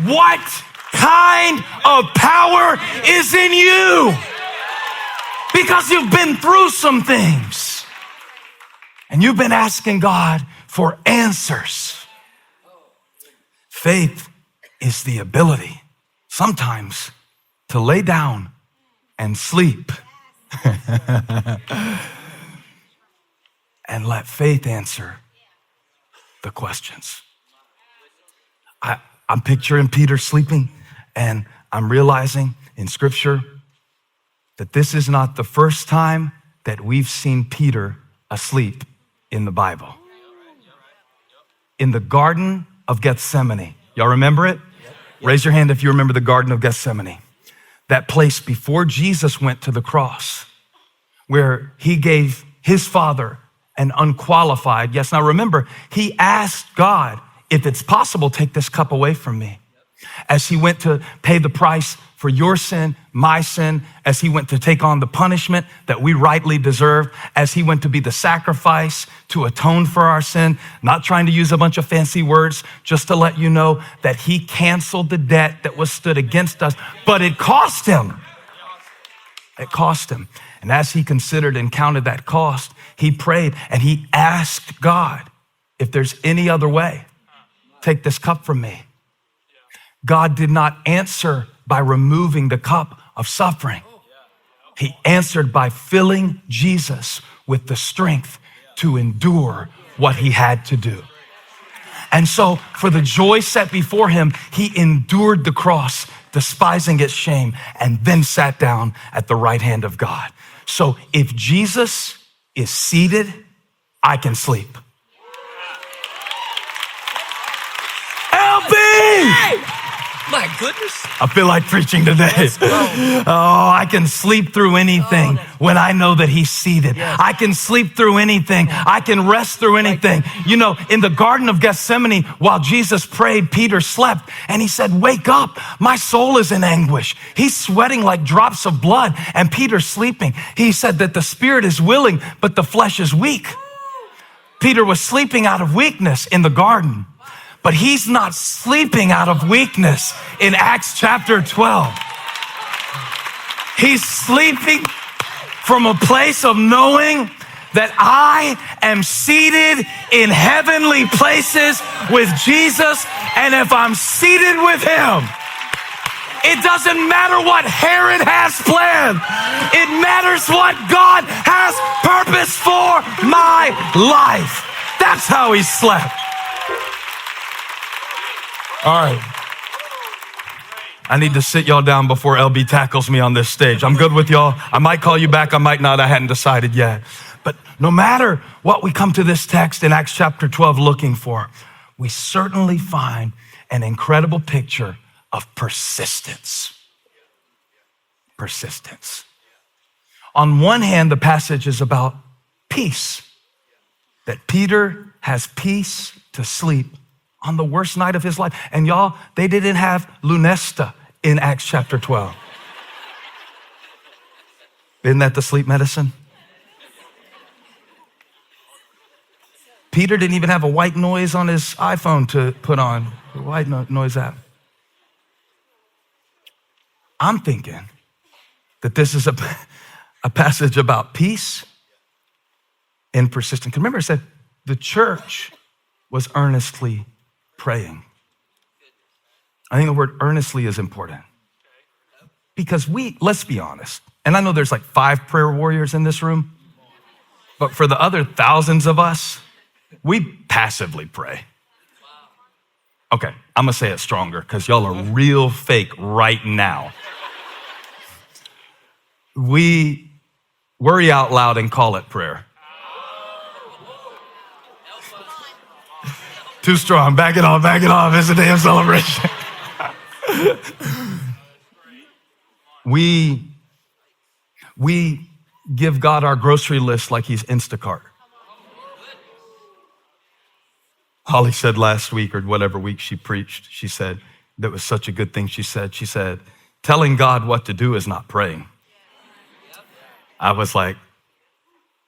What kind of power is in you? Because you've been through some things and you've been asking God for answers. Faith is the ability sometimes to lay down and sleep and let faith answer the questions. I'm picturing Peter sleeping, and I'm realizing in scripture that this is not the first time that we've seen Peter asleep in the Bible. In the Garden of Gethsemane, y'all remember it? Raise your hand if you remember the Garden of Gethsemane. That place before Jesus went to the cross, where he gave his Father an unqualified yes. Now remember, he asked God, if it's possible, take this cup away from me. As he went to pay the price for your sin, my sin, as he went to take on the punishment that we rightly deserve, as he went to be the sacrifice to atone for our sin, not trying to use a bunch of fancy words, just to let you know that he canceled the debt that was stood against us, but it cost him. It cost him. And as he considered and counted that cost, he prayed and he asked God, if there's any other way, take this cup from me. God did not answer by removing the cup of suffering. He answered by filling Jesus with the strength to endure what he had to do. And so for the joy set before him, he endured the cross, despising its shame, and then sat down at the right hand of God. So if Jesus is seated, I can sleep. LB! My goodness. I feel like preaching today. Oh, I can sleep through anything when I know that he's seated. Yes. I can sleep through anything. I can rest through anything. You know, in the Garden of Gethsemane, while Jesus prayed, Peter slept and he said, wake up. My soul is in anguish. He's sweating like drops of blood and Peter's sleeping. He said that the spirit is willing, but the flesh is weak. Peter was sleeping out of weakness in the garden. But he's not sleeping out of weakness in Acts chapter 12. He's sleeping from a place of knowing that I am seated in heavenly places with Jesus. And if I'm seated with him, it doesn't matter what Herod has planned. It matters what God has purpose for my life. That's how he slept. All right. I need to sit y'all down before LB tackles me on this stage. I'm good with y'all. I might call you back. I might not. I hadn't decided yet. But no matter what we come to this text in Acts chapter 12 looking for, we certainly find an incredible picture of persistence. Persistence. On one hand, the passage is about peace, that Peter has peace to sleep on the worst night of his life. And y'all, they didn't have Lunesta in Acts chapter 12. Isn't that the sleep medicine? Peter didn't even have a white noise on his iPhone to put on. The white noise app. I'm thinking that this is a passage about peace and persistence. Remember, it said the church was earnestly praying. I think the word earnestly is important because let's be honest, and I know there's like 5 prayer warriors in this room, but for the other thousands of us, we passively pray. Okay, I'm gonna say it stronger because y'all are real fake right now. We worry out loud and call it prayer. Too strong. Back it off. It's a damn celebration. We give God our grocery list like he's Instacart. Holly said last week or whatever week she preached, she said, that was such a good thing she said, telling God what to do is not praying. I was like,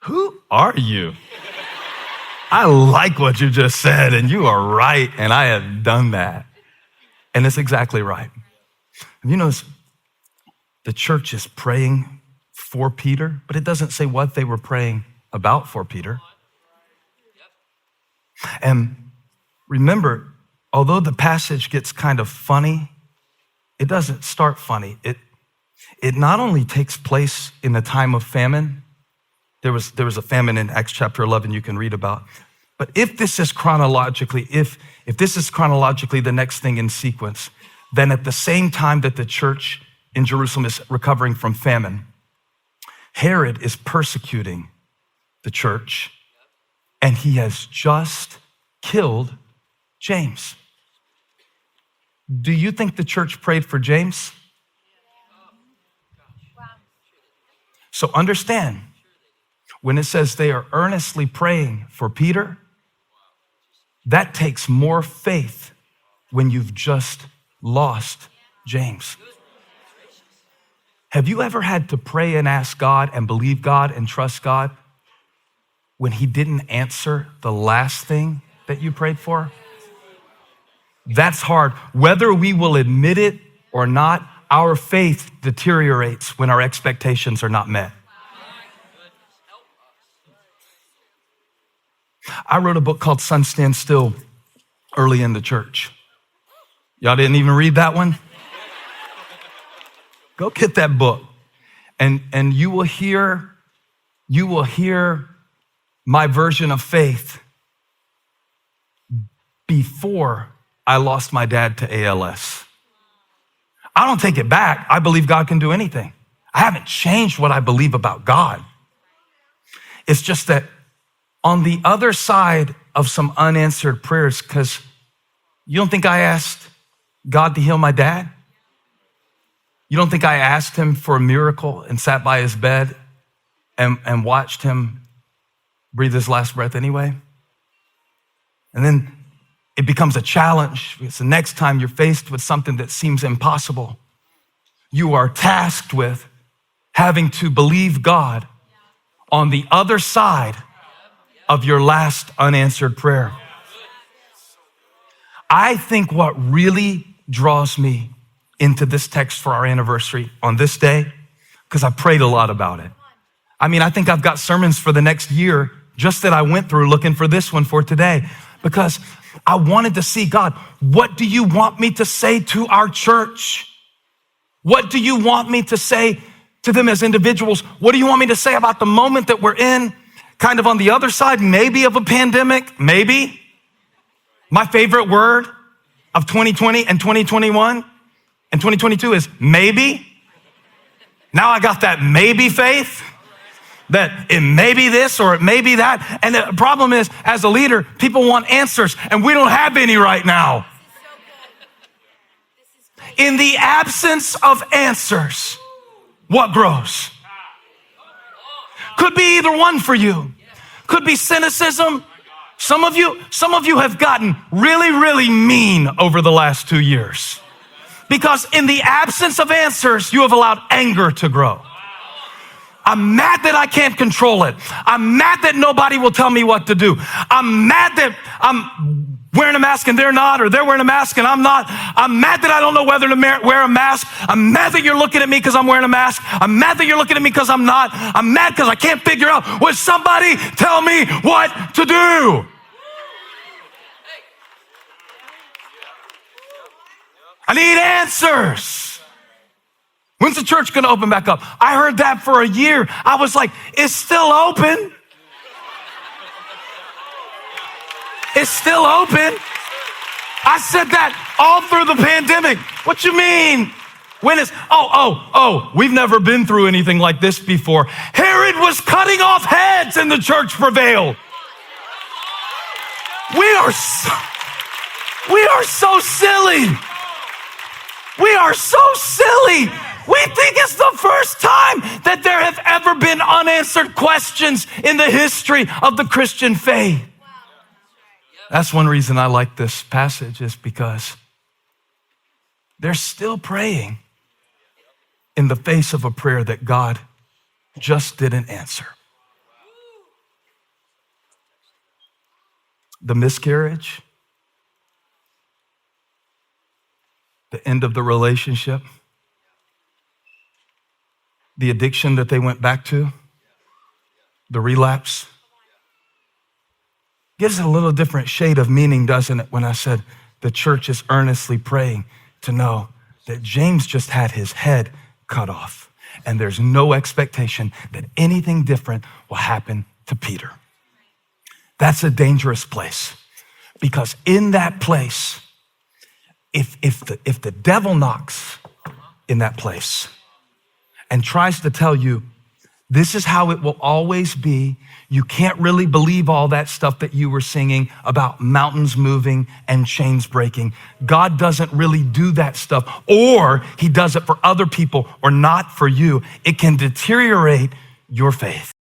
who are you? I like what you just said, and you are right, and I have done that. And it's exactly right. You notice the church is praying for Peter, but it doesn't say what they were praying about for Peter. And remember, although the passage gets kind of funny, it doesn't start funny. It not only takes place in the time of famine. There was a famine in Acts chapter 11 you can read about. But if this is chronologically the next thing in sequence, then at the same time that the church in Jerusalem is recovering from famine, Herod is persecuting the church, and he has just killed James. Do you think the church prayed for James? So understand, when it says they are earnestly praying for Peter, that takes more faith when you've just lost James. Have you ever had to pray and ask God and believe God and trust God when he didn't answer the last thing that you prayed for? That's hard. Whether we will admit it or not, our faith deteriorates when our expectations are not met. I wrote a book called Sun Stand Still early in the church. Y'all didn't even read that one? Go get that book. And you will hear my version of faith before I lost my dad to ALS. I don't take it back. I believe God can do anything. I haven't changed what I believe about God. It's just that on the other side of some unanswered prayers, because you don't think I asked God to heal my dad? You don't think I asked him for a miracle and sat by his bed and watched him breathe his last breath anyway? And then it becomes a challenge because the next time you're faced with something that seems impossible, you are tasked with having to believe God on the other side of your last unanswered prayer. I think what really draws me into this text for our anniversary on this day, because I prayed a lot about it. I mean, I think I've got sermons for the next year just that I went through looking for this one for today, because I wanted to see, God, what do you want me to say to our church? What do you want me to say to them as individuals? What do you want me to say about the moment that we're in? Kind of on the other side, maybe of a pandemic, maybe. My favorite word of 2020 and 2021 and 2022 is maybe. Now I got that maybe faith, that it may be this or it may be that. And the problem is, as a leader, people want answers, and we don't have any right now. In the absence of answers, what grows? Could be either one for you. Could be cynicism. Some of you have gotten really, really mean over the last 2 years, because in the absence of answers, you have allowed anger to grow. I'm mad that I can't control it. I'm mad that nobody will tell me what to do. I'm mad that I'm wearing a mask and they're not, or they're wearing a mask and I'm not. I'm mad that I don't know whether to wear a mask. I'm mad that you're looking at me because I'm wearing a mask. I'm mad that you're looking at me because I'm not. I'm mad because I can't figure out. Would somebody tell me what to do? I need answers. When's the church going to open back up? I heard that for a year. I was like, it's still open. It's still open. I said that all through the pandemic. What you mean? When is, we've never been through anything like this before. Herod was cutting off heads and the church prevailed. We are so silly. We are so silly. We think it's the first time that there have ever been unanswered questions in the history of the Christian faith. That's one reason I like this passage, is because they're still praying in the face of a prayer that God just didn't answer. The miscarriage, the end of the relationship, the addiction that they went back to, the relapse. Gives it a little different shade of meaning, doesn't it, when I said the church is earnestly praying to know that James just had his head cut off, and there's no expectation that anything different will happen to Peter. That's a dangerous place, because in that place, if the devil knocks in that place and tries to tell you, this is how it will always be, you can't really believe all that stuff that you were singing about mountains moving and chains breaking. God doesn't really do that stuff, or he does it for other people or not for you. It can deteriorate your faith.